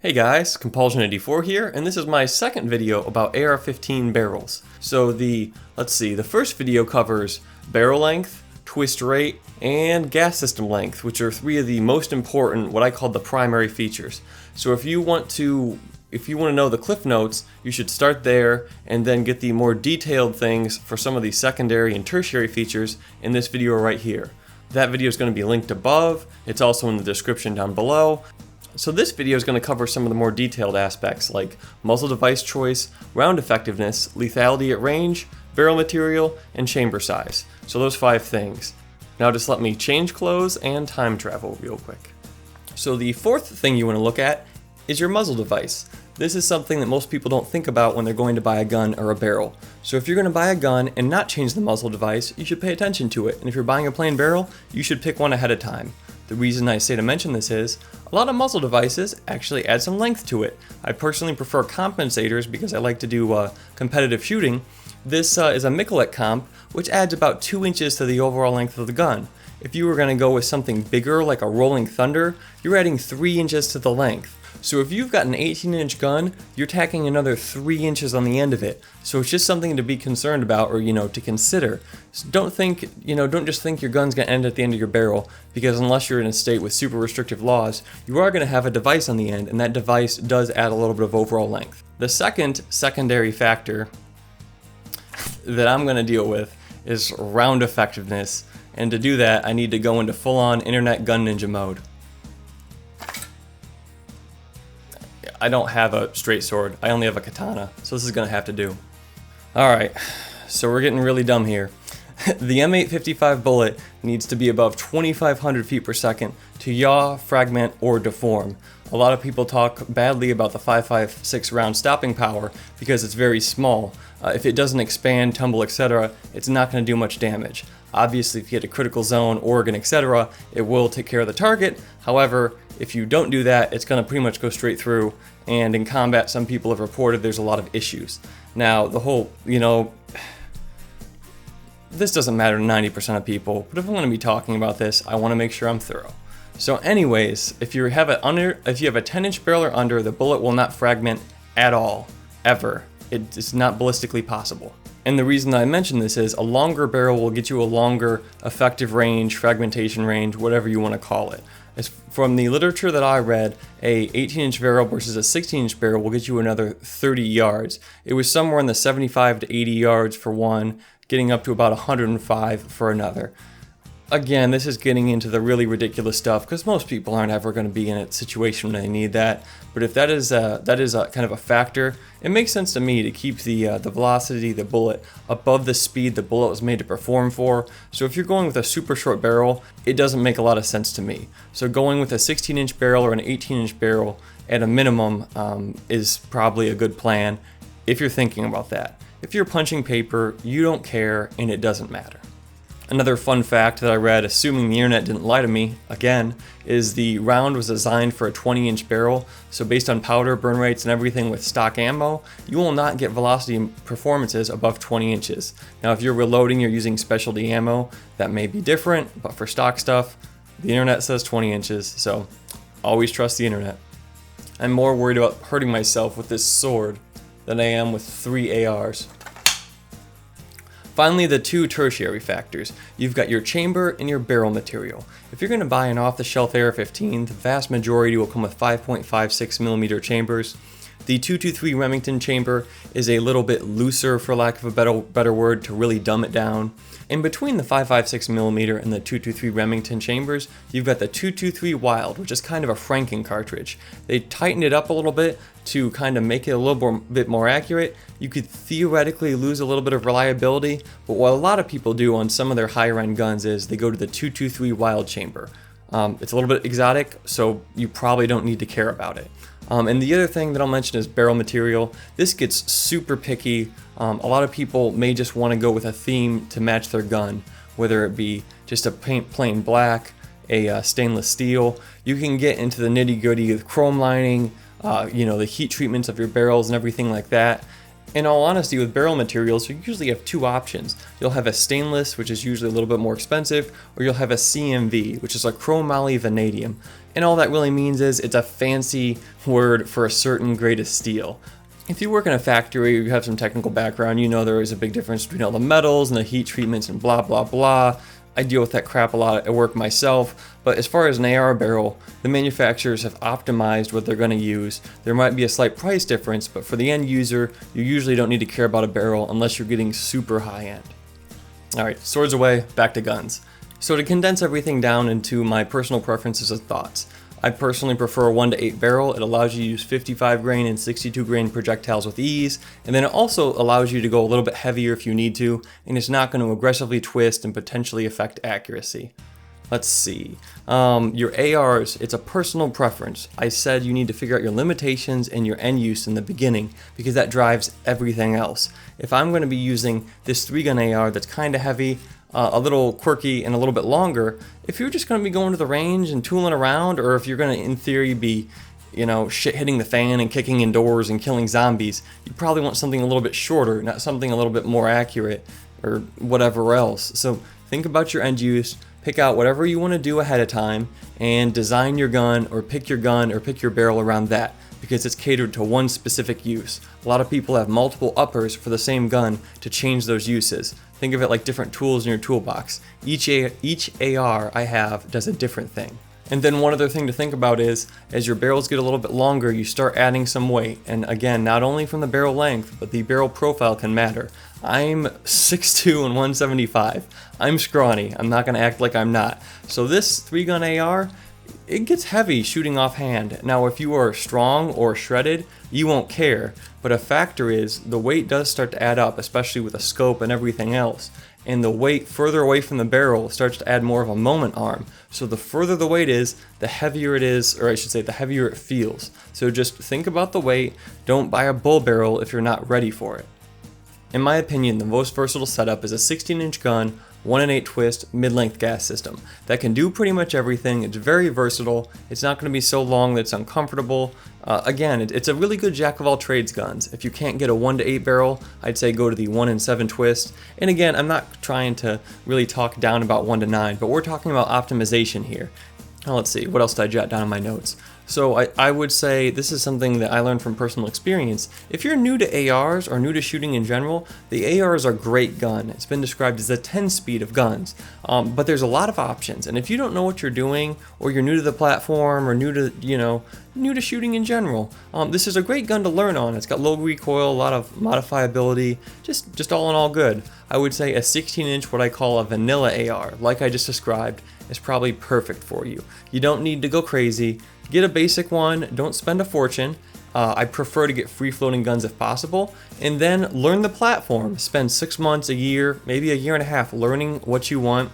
Hey guys, Compulsion84 here, and this is my second video about AR-15 barrels. So the first video covers barrel length, twist rate, and gas system length, which are three of the most important, what I call the primary features. So if you want to know the cliff notes, you should start there and then get the more detailed things for some of the secondary and tertiary features in this video right here. That video is going to be linked above. It's also in the description down below. So this video is going to cover some of the more detailed aspects like muzzle device choice, round effectiveness, lethality at range, barrel material, and chamber size. So those 5 things. Now just let me change clothes and time travel real quick. So the fourth thing you want to look at is your muzzle device. This is something that most people don't think about when they're going to buy a gun or a barrel. So if you're going to buy a gun and not change the muzzle device, you should pay attention to it. And if you're buying a plain barrel, you should pick one ahead of time. The reason I say to mention this is, a lot of muzzle devices actually add some length to it. I personally prefer compensators because I like to do competitive shooting. This is a Miculek comp, which adds about 2 inches to the overall length of the gun. If you were going to go with something bigger like a Rolling Thunder, you're adding 3 inches to the length. So if you've got an 18-inch gun, you're tacking another 3 inches on the end of it. So it's just something to be concerned about or, to consider. So don't just think your gun's going to end at the end of your barrel, because unless you're in a state with super restrictive laws, you are going to have a device on the end, and that device does add a little bit of overall length. The second secondary factor that I'm going to deal with is round effectiveness. And to do that, I need to go into full-on internet gun ninja mode. I don't have a straight sword, I only have a katana, so this is gonna have to do. Alright, so we're getting really dumb here. The M855 bullet needs to be above 2,500 feet per second to yaw, fragment, or deform. A lot of people talk badly about the 5.56 round stopping power because it's very small. If it doesn't expand, tumble, etc., it's not going to do much damage. Obviously, if you hit a critical zone, organ, etc., it will take care of the target. However, if you don't do that, it's going to pretty much go straight through, and in combat, some people have reported there's a lot of issues. Now, the whole, this doesn't matter to 90% of people, but if I'm going to be talking about this, I want to make sure I'm thorough. So anyways, if you have a 10-inch barrel or under, the bullet will not fragment at all, ever. It's not ballistically possible. And the reason that I mention this is a longer barrel will get you a longer effective range, fragmentation range, whatever you want to call it. As from the literature that I read, a 18-inch barrel versus a 16-inch barrel will get you another 30 yards. It was somewhere in the 75 to 80 yards for one, getting up to about 105 for another. Again, this is getting into the really ridiculous stuff because most people aren't ever going to be in a situation where they need that. But if that is a kind of a factor, it makes sense to me to keep the velocity of the bullet above the speed the bullet was made to perform for. So if you're going with a super short barrel, it doesn't make a lot of sense to me. So going with a 16-inch barrel or an 18-inch barrel at a minimum is probably a good plan if you're thinking about that. If you're punching paper, you don't care and it doesn't matter. Another fun fact that I read, assuming the internet didn't lie to me, again, is the round was designed for a 20-inch barrel, so based on powder, burn rates, and everything with stock ammo, you will not get velocity performances above 20 inches. Now if you're reloading, you're using specialty ammo, that may be different, but for stock stuff, the internet says 20 inches, so always trust the internet. I'm more worried about hurting myself with this sword than I am with 3 ARs. Finally, the 2 tertiary factors. You've got your chamber and your barrel material. If you're going to buy an off-the-shelf AR-15, the vast majority will come with 5.56mm chambers. The 223 Remington chamber is a little bit looser, for lack of a better word, to really dumb it down. In between the 5.56mm and the 223 Remington chambers, you've got the 223 Wild, which is kind of a Franken cartridge. They tightened it up a little bit to kind of make it a little bit more accurate. You could theoretically lose a little bit of reliability, but what a lot of people do on some of their higher end guns is they go to the 223 Wild chamber. It's a little bit exotic, so you probably don't need to care about it. And the other thing that I'll mention is barrel material. This gets super picky. A lot of people may just want to go with a theme to match their gun, whether it be just a plain black, a stainless steel. You can get into the nitty-gritty with chrome lining, the heat treatments of your barrels and everything like that. In all honesty, with barrel materials, you usually have 2 options. You'll have a stainless, which is usually a little bit more expensive, or you'll have a CMV, which is a chrome moly vanadium. And all that really means is it's a fancy word for a certain grade of steel. If you work in a factory or you have some technical background, you know there is a big difference between all the metals and the heat treatments and blah, blah, blah. I deal with that crap a lot at work myself, but as far as an AR barrel, the manufacturers have optimized what they're going to use. There might be a slight price difference, but for the end user, you usually don't need to care about a barrel unless you're getting super high end. Alright, swords away, back to guns. So to condense everything down into my personal preferences and thoughts, I personally prefer a 1-to-8 barrel. It allows you to use 55 grain and 62 grain projectiles with ease, and then it also allows you to go a little bit heavier if you need to, and it's not going to aggressively twist and potentially affect accuracy. Let's see. Your ARs, it's a personal preference. I said you need to figure out your limitations and your end use in the beginning because that drives everything else. If I'm going to be using this 3-gun AR that's kind of heavy, a little quirky and a little bit longer, if you're just going to be going to the range and tooling around, or if you're going to in theory be, shit hitting the fan and kicking indoors and killing zombies, you probably want something a little bit shorter, not something a little bit more accurate or whatever else. So think about your end use, pick out whatever you want to do ahead of time, and design your gun or pick your barrel around that, because it's catered to one specific use. A lot of people have multiple uppers for the same gun to change those uses. Think of it like different tools in your toolbox. Each AR I have does a different thing. And then one other thing to think about is, as your barrels get a little bit longer, you start adding some weight. And again, not only from the barrel length, but the barrel profile can matter. I'm 6'2" and 175. I'm scrawny. I'm not going to act like I'm not. So this 3-gun AR, it gets heavy shooting offhand. Now if you are strong or shredded, you won't care, but a factor is the weight does start to add up, especially with a scope and everything else, and the weight further away from the barrel starts to add more of a moment arm. So the further the weight is, the heavier it is, or I should say the heavier it feels. So just think about the weight. Don't buy a bull barrel if you're not ready for it. In my opinion, the most versatile setup is a 16-inch gun, 1-in-8 twist, mid-length gas system. That can do pretty much everything. It's very versatile. It's not going to be so long that it's uncomfortable. Again, it's a really good jack-of-all-trades guns. If you can't get a 1-to-8 barrel, I'd say go to the 1-in-7 twist. And again, I'm not trying to really talk down about 1-to-9, but we're talking about optimization here. Now let's see, what else did I jot down in my notes? So I would say this is something that I learned from personal experience. If you're new to ARs or new to shooting in general, the ARs are a great gun. It's been described as the 10-speed of guns, but there's a lot of options. And if you don't know what you're doing, or you're new to the platform, or new to shooting in general, this is a great gun to learn on. It's got low recoil, a lot of modifiability, just all in all good. I would say a 16-inch, what I call a vanilla AR, like I just described, is probably perfect for you. You don't need to go crazy. Get a basic one, don't spend a fortune. I prefer to get free-floating guns if possible, and then learn the platform. Spend 6 months, a year, maybe a year and a half learning what you want,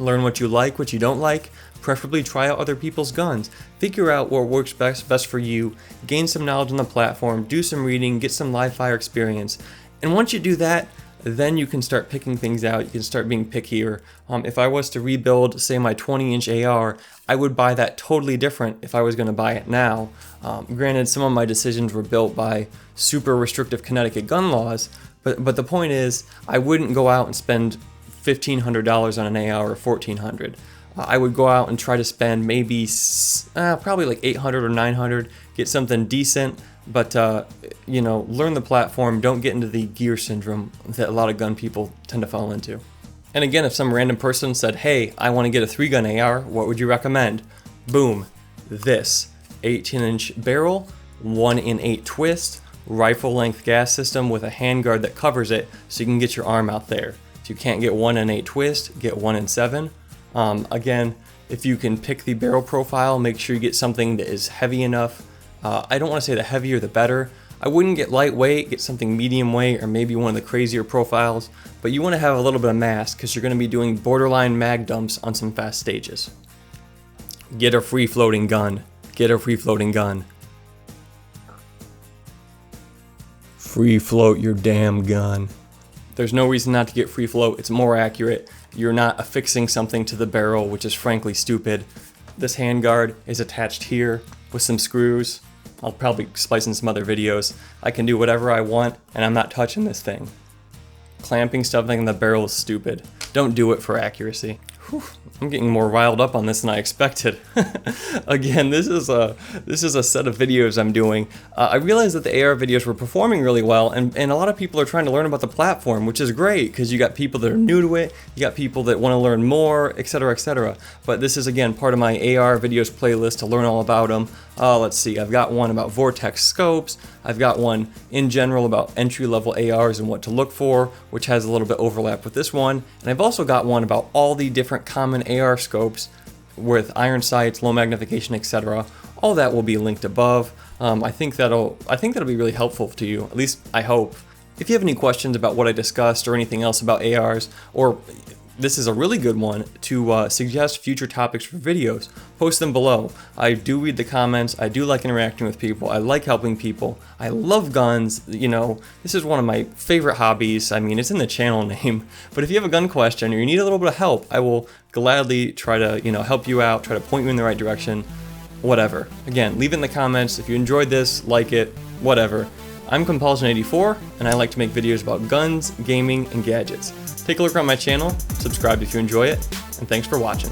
learn what you like, what you don't like, preferably try out other people's guns. Figure out what works best for you, gain some knowledge on the platform, do some reading, get some live fire experience, and once you do that, then you can start picking things out. You can start being pickier. If I was to rebuild, say, my 20-inch AR, I would buy that totally different if I was going to buy it now. Granted, some of my decisions were built by super restrictive Connecticut gun laws, but the point is, I wouldn't go out and spend $1,500 on an AR or $1,400. I would go out and try to spend maybe probably like $800 or $900, get something decent, but learn the platform. Don't get into the gear syndrome that a lot of gun people tend to fall into. And again, if some random person said, hey, I want to get a 3-gun AR, what would you recommend? Boom, this 18-inch barrel, 1-in-8 twist, rifle length gas system with a handguard that covers it so you can get your arm out there. If you can't get 1-in-8 twist, get 1-in-7. Again, if you can pick the barrel profile, make sure you get something that is heavy enough. I don't want to say the heavier the better. I wouldn't get lightweight, get something medium weight or maybe one of the crazier profiles, but you want to have a little bit of mass because you're going to be doing borderline mag dumps on some fast stages. Get a free floating gun. Get a free floating gun. Free float your damn gun. There's no reason not to get free float. It's more accurate. You're not affixing something to the barrel, which is frankly stupid. This handguard is attached here with some screws. I'll probably splice in some other videos. I can do whatever I want, and I'm not touching this thing. Clamping stuff in the barrel is stupid. Don't do it for accuracy. I'm getting more riled up on this than I expected. Again, this is a set of videos I'm doing. I realized that the AR videos were performing really well, and a lot of people are trying to learn about the platform, which is great because you got people that are new to it, you got people that want to learn more, etc., etc. But this is again part of my AR videos playlist to learn all about them. Let's see, I've got one about vortex scopes, I've got one in general about entry-level ARs and what to look for, which has a little bit overlap with this one, and I've also got one about all the different common AR scopes with iron sights, low magnification, etc. All that will be linked above. I think that'll be really helpful to you, at least I hope. If you have any questions about what I discussed or anything else about ARs, or this is a really good one to suggest future topics for videos, post them below. I do read the comments, I do like interacting with people, I like helping people, I love guns, you know, this is one of my favorite hobbies. I mean, it's in the channel name, but if you have a gun question or you need a little bit of help, I will gladly try to, you know, help you out, try to point you in the right direction, whatever. Again, leave it in the comments. If you enjoyed this, like it, whatever. I'm Compulsion84, and I like to make videos about guns, gaming, and gadgets. Take a look around my channel, subscribe if you enjoy it, and thanks for watching.